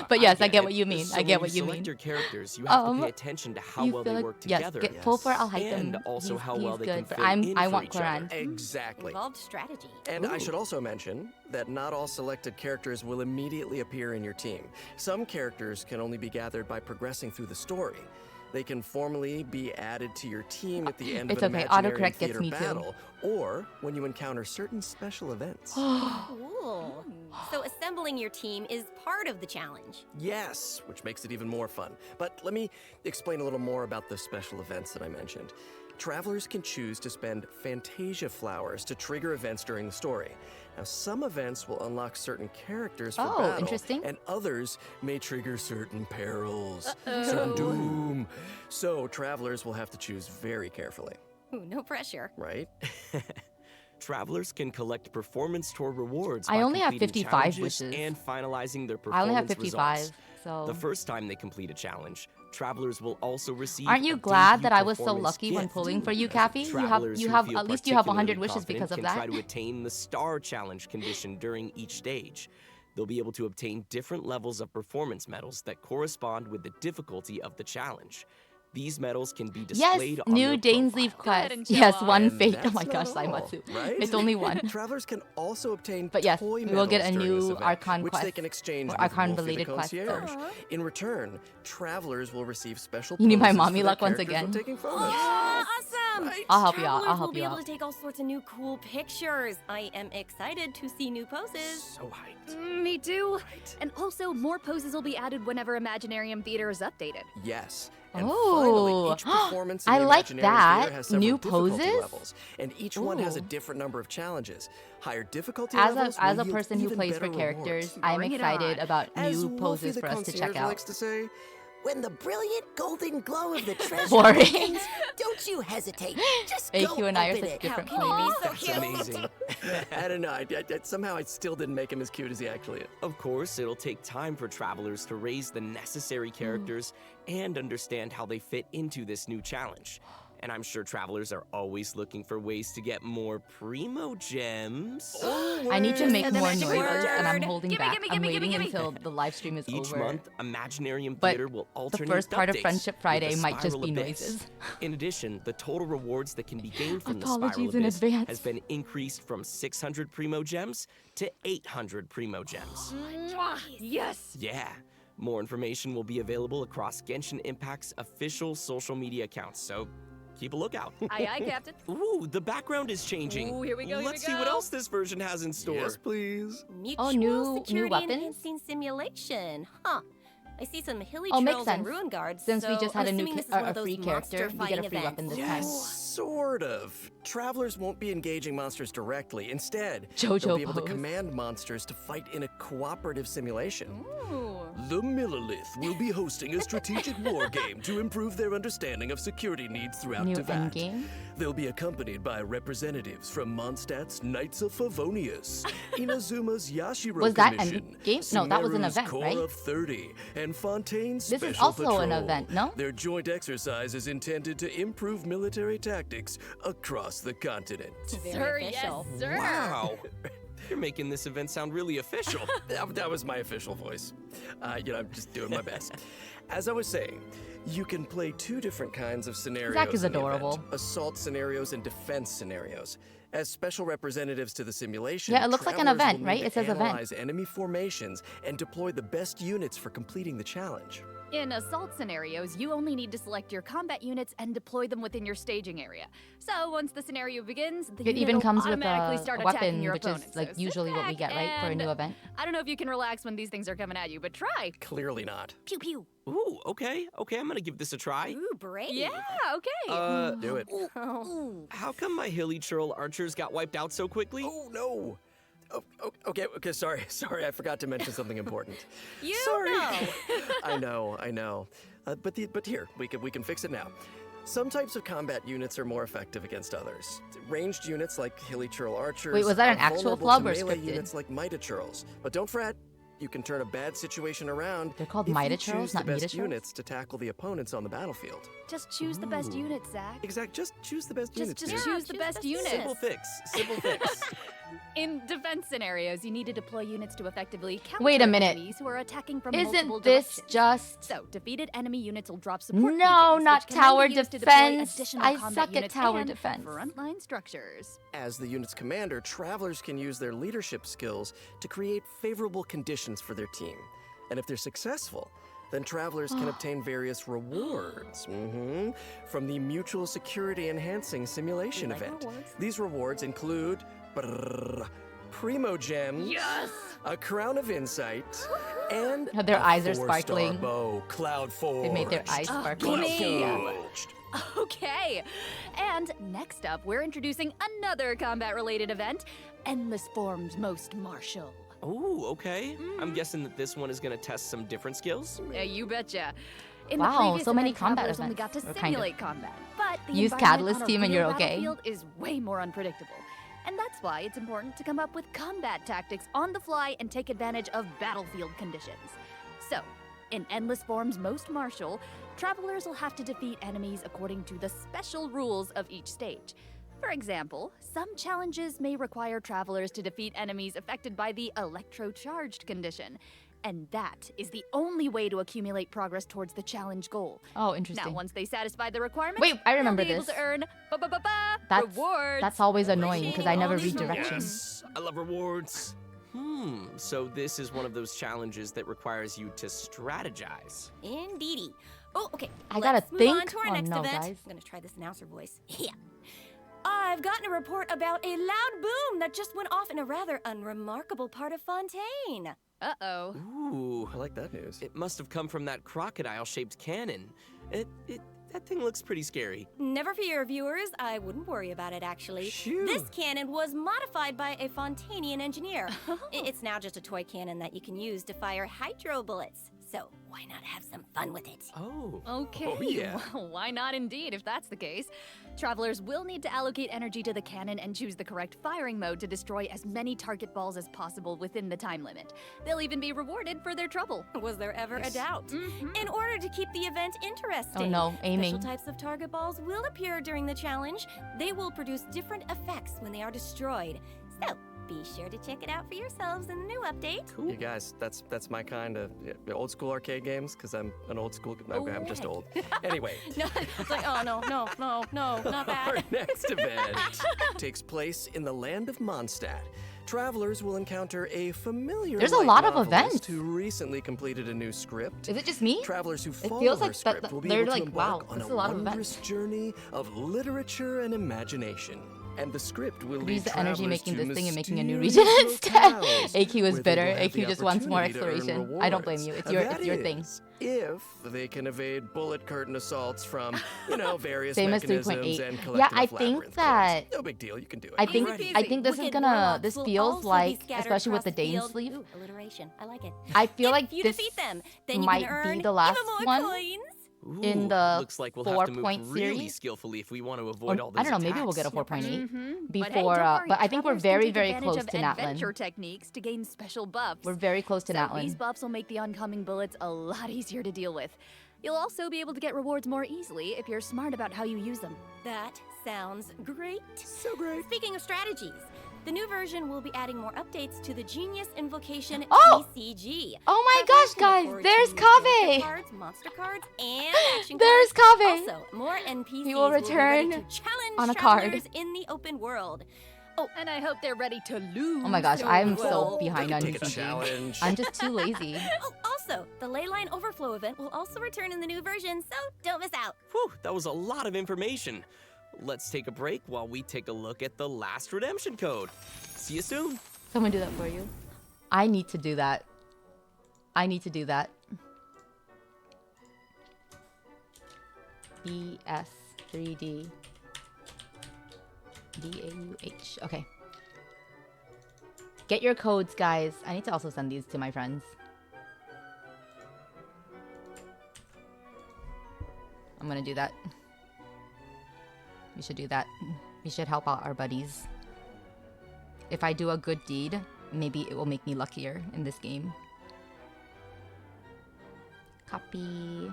But yes, I get it. what you mean. So I get when what you select mean. your characters, you have to Um, pay attention to how you well feel they like- work yes, together. get pull for Alhaitham. And also He's- how well he's they good, can but fill in I for want each other. Clorinde. Exactly. Involved strategy. And I should also mention that not all selected characters will immediately appear in your team. Some characters can only be gathered by progressing through the story. They can formally be added to your team at the end It's of an okay, Imaginarium autocorrect gets Theater me too. battle, or when you encounter certain special events. Cool. So assembling your team is part of the challenge. Yes, which makes it even more fun. But let me explain a little more about the special events that I mentioned. Travelers can choose to spend Fantasia flowers to trigger events during the story. Now, some events will unlock certain characters for Oh, battle, interesting. and others may trigger certain perils, certain doom. So, travelers will have to choose very carefully, Ooh, no pressure. right? Travelers can collect performance tour rewards I by only have completing 55 challenges wishes. and finalizing their performance I only have 55, results. so. The first time they complete a challenge, travelers will also receive. Aren't you a glad debut that I was so performance lucky when gift. pulling for you, Kathy? You have Travelers you who have feel at least you have 100 particularly wishes because confident of can that. try to attain the star challenge condition during each stage. They'll be able to obtain different levels of performance medals that correspond with the difficulty of the challenge. These medals can be Yes, displayed on new their Dainsleif profile. Go ahead quest. and show Yes, off. one And fake. Oh that's my not gosh, all, Saimatsu. right? It's only one. Travelers can also obtain But yes, toy we will get medals a during this new event, Archon which quest, they can exchange or with Archon Wolfie the related quest. concierge. In return, travelers will receive special You need my bonuses mommy for their luck once characters when again. taking photos. Awesome! I'll help you out. Travelers I'll help will be you able out. to take all sorts of new cool pictures. I am excited to see new poses. So hyped. Me too. And also, more poses will be added whenever Imaginarium Theater is updated. Yes. And Oh. finally, each performance in I the like Imaginarium that. Theater has several New difficulty poses? levels, and each one has a Ooh. different number of challenges. Higher difficulty As levels a will yield person who even plays for better characters, rewards. I'm Bring it excited on. about As new Wolfie poses the for us to check concierge out. likes to say, When the brilliant golden glow of the treasure Boring. begins, don't you hesitate. Just go AQ and I are open such it. different How players. can you be so That's amazing. I don't know. Somehow I still didn't make him as cute as he actually is. Of course, it'll take time for travelers to raise the necessary characters and understand how they fit into this new challenge. And I'm sure travelers are always looking for ways to get more primo gems. I need to make The more magic noises, word. and I'm holding Gimme, back. gimme, I'm gimme, waiting gimme. until the live stream is Each over. month, Imaginarium But Theater will alternate the first part of updates Friendship with Friday the might just Spiral be Abyss. noises. In addition, the total rewards that can be gained from the Apologies Spiral in Abyss advance. has been increased from 600 primo gems to 800 primo gems. Yes! Yeah. More information will be available across Genshin Impact's official social media accounts, so keep a lookout. Aye, Captain. Ooh, the background is changing. Ooh, here we go, here Let's we see what go. else this version has in store. Yes, please. Mutual new security weapons? enhancing simulation. Huh. I see some hilly Oh, makes trails and sense. ruin guards. Since we so just had I'm a new assuming this is a one of those free character, monster we get a fighting free weapon events. this time. Sort of. Travelers won't be engaging monsters directly. Instead, JoJo they'll be able to pose. command monsters to fight in a cooperative simulation. Ooh. The Millilith will be hosting a strategic war game to improve their understanding of security needs throughout New Teyvat. endgame? They'll be accompanied by representatives from Mondstadt's Knights of Favonius, Inazuma's Yashiro Was that Commission, endgame? No, that was an Sumeru's event, Corps right? of 30, and Fontaine's This Special is also Patrol. an event, no? Their joint exercise is intended to improve military tactics across the continent. Sir, yes, sir. Wow. You're making this event sound really official. That was my official voice. I'm just doing my best. As I was saying, you can play two different kinds of scenarios. Zach is in the event. adorable. Assault scenarios and defense scenarios. As special representatives to the simulation, Yeah, it looks like an travelers event, will right? need It to says event. analyze enemy formations and deploy the best units for completing the challenge. In assault scenarios, you only need to select your combat units and deploy them within your staging area. So once the scenario begins, the It unit even will comes with automatically a start attacking weapon, your which opponent. is like So sit usually what we back get, right, for a and new event. I don't know if you can relax when these things are coming at you, but try. Clearly not. Pew pew. Ooh, okay, I'm gonna give this a try. Ooh, brave. Yeah, okay. Do it. Oh. How come my hilly churl archers got wiped out so quickly? Oh, no. Okay, sorry, I forgot to mention something important. You Sorry. know. I know. But here, we can fix it now. Some types of combat units are more effective against others. Ranged units like hilly churl archers. Wait, was that an are actual vulnerable flub to or melee scripted? units like Mida churls. But don't fret, you can turn a bad situation around. They're called if Mida you churls, choose not the Mida best churls? units to tackle the opponents on the battlefield. Just choose the best unit, Zach. Exact. Just choose the best units. Just dude. choose the best unit. Simple fix. Simple fix. In defense scenarios, you need to deploy units to effectively counter Wait a minute. enemies who are attacking from Isn't multiple this directions. just... So, defeated enemy units will drop support No, beacons, not which can then tower be used to defense. deploy additional I combat suck at units tower and defense. Frontline structures. As the unit's commander, travelers can use their leadership skills to create favorable conditions for their team. And if they're successful, then travelers can obtain various rewards from the Mutual Security Enhancing Simulation event. These rewards include Primo Gems, a Crown of Insight, and Their a eyes are 4-star sparkling. bow, Cloud Forged. They made their eyes sparkle. Cloud Forged. Okay. And next up, we're introducing another combat-related event, Endless Form's Most Martial. Ooh, okay. I'm guessing that this one is gonna test some different skills. Yeah, you betcha. In Wow, the previous so many event, combat travelers only got events, to or kind of. simulate combat, but the Use environment Catalyst on a team and real you're okay. battlefield is way more unpredictable. And that's why it's important to come up with combat tactics on the fly and take advantage of battlefield conditions. So, in Endless Form's Most Martial, travelers will have to defeat enemies according to the special rules of each stage. For example, some challenges may require travelers to defeat enemies affected by the electrocharged condition. And that is the only way to accumulate progress towards the challenge goal. Oh, interesting. Now, once they satisfy the requirements, Wait, I remember they'll be this. able to earn That's rewards. That's always annoying because I never read Yes, directions. I love rewards. So this is one of those challenges that requires you to strategize. Indeedy. Oh, okay. I gotta Let's move on think? to our Oh, next no, event. guys. I'm gonna try this announcer voice. Yeah. I've gotten a report about a loud boom that just went off in a rather unremarkable part of Fontaine. Uh-oh. Ooh, I like that news. it must have come from that crocodile-shaped cannon. That thing looks pretty scary. Never fear, viewers. I wouldn't worry about it, actually. Phew. This cannon was modified by a Fontanian engineer. It's now just a toy cannon that you can use to fire hydro bullets. So, why not have some fun with it? Oh. Okay, Oh, yeah. well, why not indeed, if that's the case. Travelers will need to allocate energy to the cannon and choose the correct firing mode to destroy as many target balls as possible within the time limit. They'll even be rewarded for their trouble. Was there ever a doubt? In order to keep the event interesting, Oh no, aiming. special types of target balls will appear during the challenge. They will produce different effects when they are destroyed. So, be sure to check it out for yourselves in the new update. You guys, that's my kind of old school arcade games, because I'm an old school. Okay, I'm just old. Anyway. No, it's like, oh no, not that. Our next event takes place in the land of Mondstadt. Travelers will encounter a familiar. There's a light lot of novelist events. who recently completed a new script. Is it just me? Travelers who It follow feels her like script that will be they're able to like, wow, embark on this is a a lot of wondrous events. journey of literature and imagination. And the script will Use lead the energy travelers making to this thing and making a new mysterious region instead. locales AQ is where they bitter. will have AQ the just wants more opportunity to earn exploration. I don't blame you. It's rewards. your That thing. is, if they can evade bullet curtain assaults from, various Same as mechanisms 3.8. and Yeah, collecting I of think labyrinth that. codes. No big deal, you can do it. I think Easy I peasy. think this is Wicked gonna. warlocks This will feels also be like, scattered especially with across the Dane field. sleeve. Ooh, alliteration. I like it. I feel If like you this defeat them, then you might can earn be the last even more one coins. Ooh, in the looks like we'll have to move 4-point really series. skillfully if we want to avoid all I those don't know. Maybe we'll attacks. get a 4.8 But hey, before. don't worry, But I think we're travelers can very, take very advantage close of to adventure Natlan. techniques to gain special buffs. We're very close to So Natlan. these buffs will make the oncoming bullets a lot easier to deal with. You'll also be able to get rewards more easily if you're smart about how you use them. That sounds great. So great. Speaking of strategies, the new version will be adding more updates to the Genius Invocation Oh! TCG. Oh my Travelers gosh, can look guys! forward There's to new character Kaveh! cards, monster cards, and action There's cards. Kaveh! Also, more NPCs He will be ready return to challenge on a card. travelers in the open world. Oh, and I hope they're ready to lose. Oh my gosh, so I'm well. so behind on Take a TCG. challenge. I'm just too lazy. Oh, also, the Leyline Overflow event will also return in the new version, so don't miss out. Whew, that was a lot of information. Let's take a break while we take a look at the last redemption code. See you soon. Someone do that for you. I need to do that. I need to do that. BS3D DAUH. Okay. Get your codes, guys. I need to also send these to my friends. I'm gonna do that. We should do that. We should help out our buddies. If I do a good deed, maybe it will make me luckier in this game. Copy.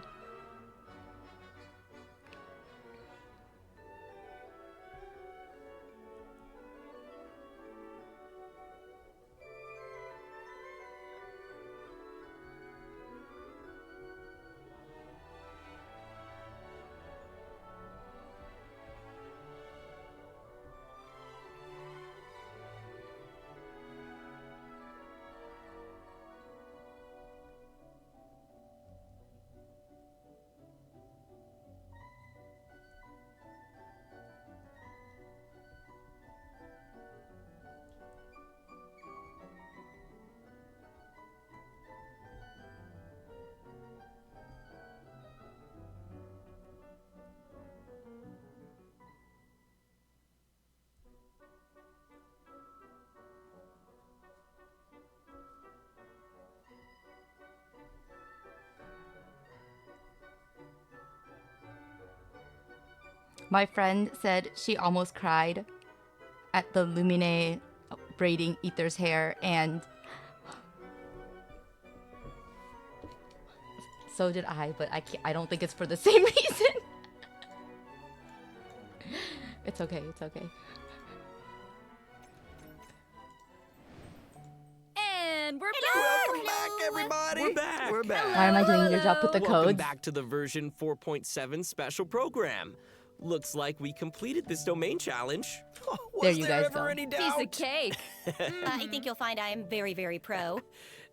My friend said she almost cried at the Lumine braiding Ether's hair, and so did I, but I don't think it's for the same reason. It's okay, it's okay. And we're Welcome back, everybody. We're back. We're back. Why am I doing your job with the Welcome codes? back to the version 4.7 special program. Looks like we completed this domain challenge. There you guys ever go. any piece doubt? of cake. I think you'll find I am very, very pro.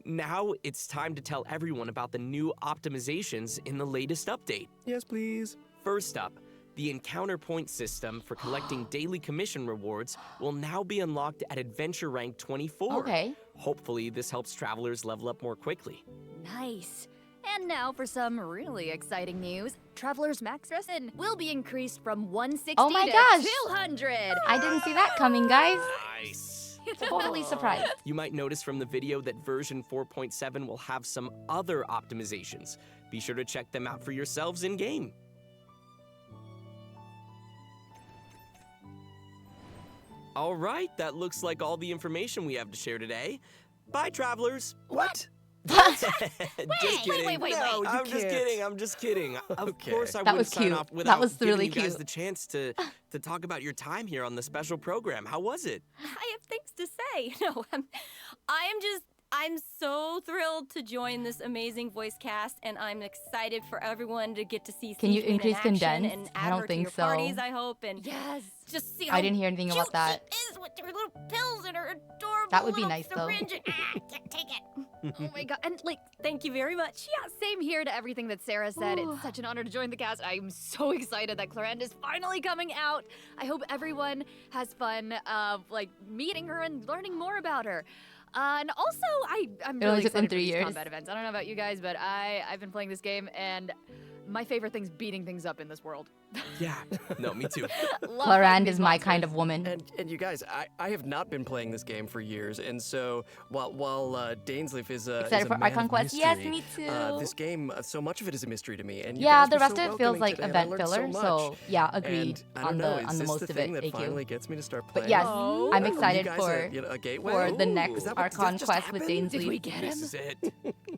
Now it's time to tell everyone about the new optimizations in the latest update. Yes, please. First up, the encounter point system for collecting daily commission rewards will now be unlocked at adventure rank 24. Okay. Hopefully this helps travelers level up more quickly. Nice. And now for some really exciting news. Traveler's max lesson will be increased from 160 Oh my to gosh. 200. I didn't see that coming, guys. Nice. Totally surprised. You might notice from the video that version 4.7 will have some other optimizations. Be sure to check them out for yourselves in-game. All right, that looks like all the information we have to share today. Bye, travelers. What? Just kidding. Wait. No, I'm just kidding. Of course, I That wouldn't was sign cute. off That without was giving really you guys cute. the chance to talk about your time here on the special program. How was it? I have things to say. No, I'm so thrilled to join this amazing voice cast, and I'm excited for everyone to get to see. Can you Sigewinne in increase action condense? And I add don't her to think your so. Parties, I hope, and yes, just see. How I didn't hear anything about cute that. She is with her little pills and her adorable. That would be little nice, though. syringe. Can't take it. Oh my god. And like, Thank you very much. yeah, same here to everything that Sarah said. It's such an honor to join the cast. I'm so excited that Clorinde is finally coming out. I hope everyone has fun like meeting her and learning more about her. And also, I'm It only really took them excited for 3 these years. combat events. I don't know about you guys, but I've been playing this game, and my favorite thing's beating things up in this world. Yeah. No, me too. Love Clorinde fighting is these my monsters. kind of woman. And you guys, I have not been playing this game for years, and so while Dainsleif is Excited is for a our man of conquest? Yes, mystery, me too. This game, so much of it is a mystery to me, and you Yeah, guys the were rest so of it feels welcoming like today, and I event learned filler. So, So much. yeah, agreed And I don't know, on the is most this of the it. thing that AQ. finally gets me to start But playing? yes, Oh. I'm Are you excited guys for a gateway? for the Ooh. next Is that our what- did that just conquest with happen? Did we Dainsleif. get him? This is it.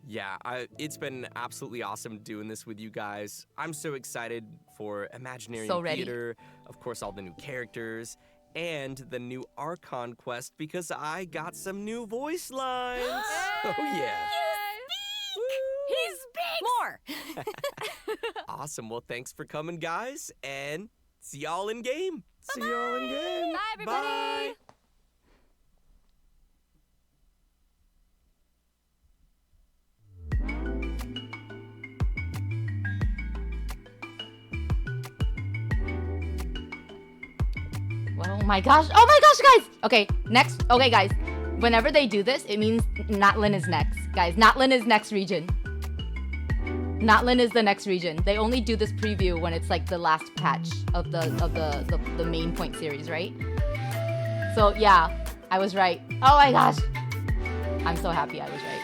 Yeah, it's been absolutely awesome doing this with you guys. I'm so excited for Imaginary So ready. Theater, of course, all the new characters, and the new Archon quest because I got some new voice lines. Oh yeah. He's big. More. Awesome. Well, thanks for coming, guys, and see y'all in game. See y'all in game. Bye, everybody. Bye. Oh my gosh, guys! Okay, next. Okay, guys. Whenever they do this, it means Natlin is next. Guys, Natlin is next region. Natlin is the next region. They only do this preview when it's like the last patch of the main point series, right? So yeah, I was right. Oh my gosh. I'm so happy I was right.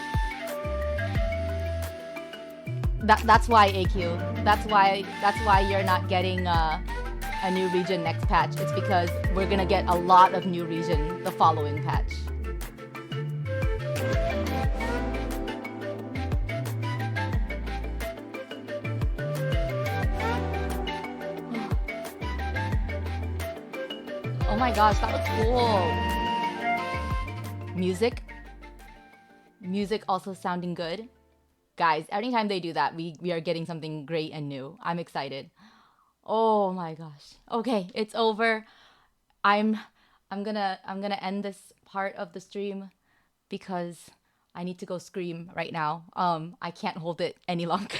That's why AQ. That's why you're not getting a new region next patch. It's because we're gonna get a lot of new region the following patch. Oh my gosh, that looks cool. Music also sounding good. Guys, anytime they do that, we are getting something great and new. I'm excited. Oh my gosh. Okay, it's over. I'm gonna end this part of the stream because I need to go scream right now. I can't hold it any longer.